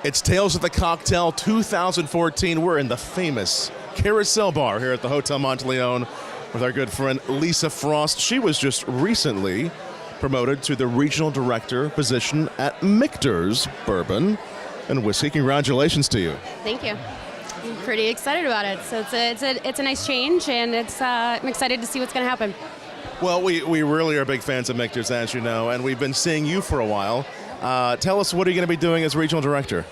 It's Tales of the Cocktail 2014. We're in the famous Carousel Bar here at the Hotel Monteleone with our good friend Lisa Frost. She was just recently promoted to the regional director position at Michters Bourbon and Whiskey. Congratulations to you. Thank you. I'm pretty excited about it. So it's a nice change, and I'm excited to see what's going to happen. Well, we really are big fans of Michters, as you know, and we've been seeing you for a while. Tell us, what are you going to be doing as regional director?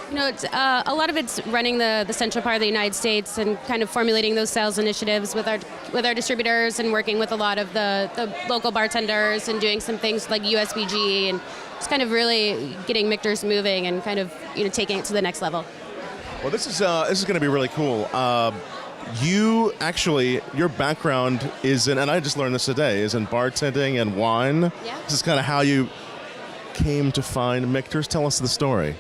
You know, it's, a lot of it's running the central part of the United States and kind of formulating those sales initiatives with our distributors and working with a lot of the local bartenders and doing some things like USBG and just kind of really getting Michters moving and kind of taking it to the next level. Well, this is going to be really cool. Your background is in, and I just learned this today, is in bartending and wine. Yeah. This is kind of how you came to find Michters. Tell us the story.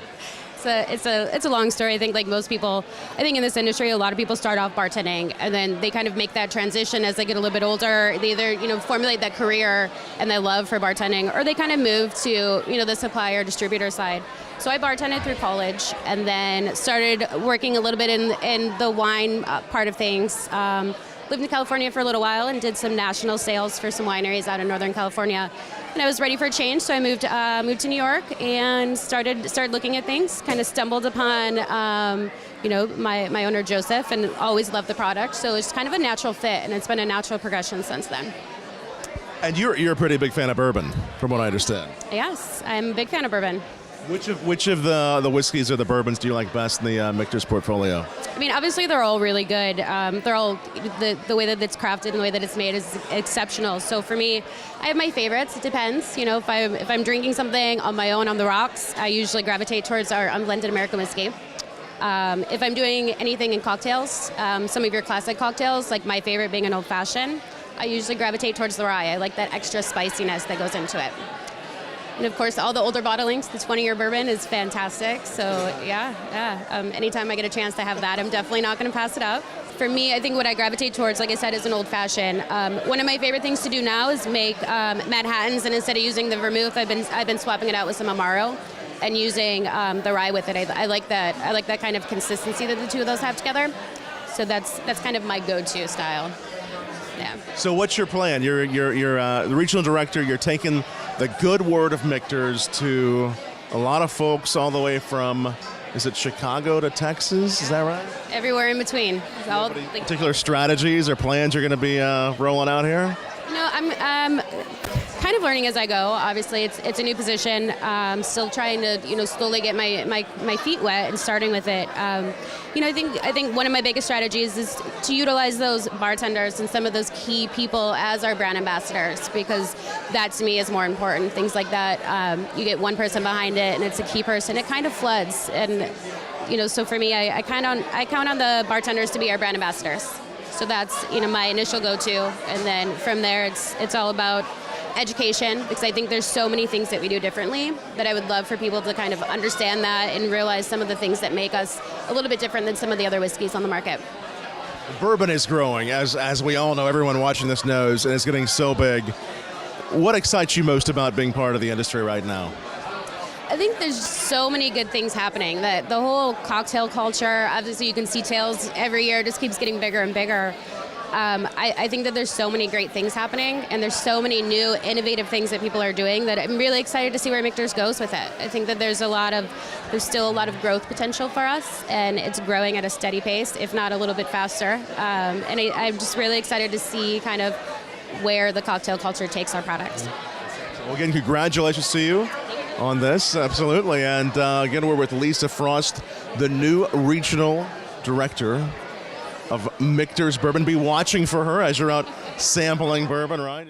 It's a long story. I think, like most people, I think in this industry, a lot of people start off bartending and then they kind of make that transition as they get a little bit older. They either formulate that career and their love for bartending, or they kind of move to the supplier distributor side. So I bartended through college and then started working a little bit in the wine part of things. Lived in California for a little while and did some national sales for some wineries out in Northern California. And I was ready for a change, so I moved to New York and started looking at things. Kind of stumbled upon my owner Joseph, and always loved the product. So it's kind of a natural fit, and it's been a natural progression since then. And you're a pretty big fan of bourbon, from what I understand. Yes, I'm a big fan of bourbon. Which of the whiskeys or the bourbons do you like best in the Michters portfolio? I mean, obviously they're all really good. They're all, the way that it's crafted and the way that it's made is exceptional. So for me, I have my favorites. It depends. If I'm drinking something on my own on the rocks, I usually gravitate towards our unblended American whiskey. If I'm doing anything in cocktails, some of your classic cocktails, like my favorite being an old fashioned, I usually gravitate towards the rye. I like that extra spiciness that goes into it. And of course, all the older bottlings, the 20-year bourbon is fantastic. So yeah. Anytime I get a chance to have that, I'm definitely not going to pass it up. For me, I think what I gravitate towards, like I said, is an old fashioned. One of my favorite things to do now is make Manhattans, and instead of using the vermouth, I've been swapping it out with some Amaro and using the rye with it. I like that. I like that kind of consistency that the two of those have together. So that's kind of my go-to style. Yeah. So what's your plan? You're the regional director. You're taking the good word of Michters to a lot of folks all the way from, is it Chicago to Texas? Is that right? Everywhere in between. Particular strategies or plans you're going to be rolling out here? I'm kind of learning as I go. Obviously, it's a new position. Still trying to slowly get my feet wet and starting with it. I think one of my biggest strategies is to utilize those bartenders and some of those key people as our brand ambassadors, because that to me is more important. Things like that, you get one person behind it and it's a key person. It kind of floods, and so for me, I count on the bartenders to be our brand ambassadors. So that's my initial go-to, and then from there it's all about education, because I think there's so many things that we do differently that I would love for people to kind of understand that and realize some of the things that make us a little bit different than some of the other whiskeys on the market. Bourbon is growing, as we all know, everyone watching this knows, and it's getting so big. What excites you most about being part of the industry right now? I think there's so many good things happening. That the whole cocktail culture, obviously you can see Tales every year, just keeps getting bigger and bigger. I think that there's so many great things happening, and there's so many new innovative things that people are doing that I'm really excited to see where Michters goes with it. I think that there's still a lot of growth potential for us, and it's growing at a steady pace, if not a little bit faster. And I'm just really excited to see kind of where the cocktail culture takes our products. Well, again, congratulations to you on this, absolutely. And again, we're with Lisa Frost, the new regional director of Michters Bourbon. Be watching for her as you're out sampling bourbon, right?